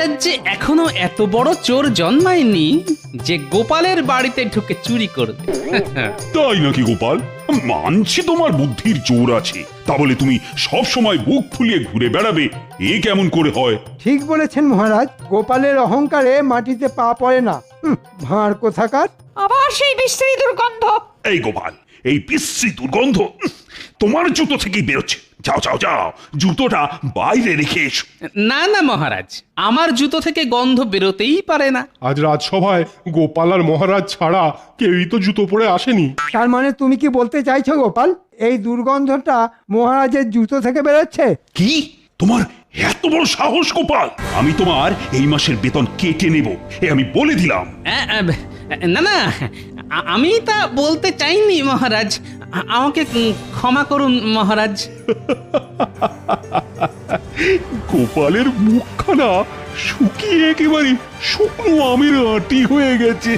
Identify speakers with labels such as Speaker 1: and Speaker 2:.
Speaker 1: রাজ্যে এখনো এত বড় চোর জন্মায়নি যে গোপালের বাড়িতে ঢুকে চুরি করবে।
Speaker 2: তাই নাকি গোপাল? মানছি তোমার বুদ্ধির জোর আছে, তা বলে তুমি সব সময় বুক ফুলিয়ে ঘুরে বেড়াবে, এ কেমন করে হয়?
Speaker 3: ঠিক বলেছেন মহারাজ, গোপালের অহংকারে মাটিতে পা পড়ে না। ভাঁড় কোথাকার।
Speaker 4: আবার সেই বিশ্রী দুর্গন্ধ।
Speaker 2: এই গোপাল, এই বিশ্রী দুর্গন্ধ তোমার জুতো থেকেই বেরোচ্ছে। যাও যাও যাও, জুতোটা বাইরে রেখে এসো।
Speaker 1: না না মহারাজ, আমার জুতো থেকে গন্ধ বেরোতেই পারে না।
Speaker 5: আজ রাজসভায় গোপাল আর মহারাজ ছাড়া কেউই তো জুতো পরে আসেনি।
Speaker 3: তার মানে তুমি কি বলতে চাইছো গোপাল, এই দুর্গন্ধটা মহারাজের জুতো থেকে বেরোচ্ছে?
Speaker 2: কি তোমার এত বড় সাহস গোপাল? আমি তোমার এই মাসের বেতন কেটে নেব, এ আমি বলে দিলাম।
Speaker 1: না না, আমি তা বলতে চাইনি মহারাজ, আমাকে ক্ষমা করুন মহারাজ।
Speaker 5: গোপালের মুখখানা শুকিয়ে একেবারে শুকনো আমের আটি হয়ে গেছে।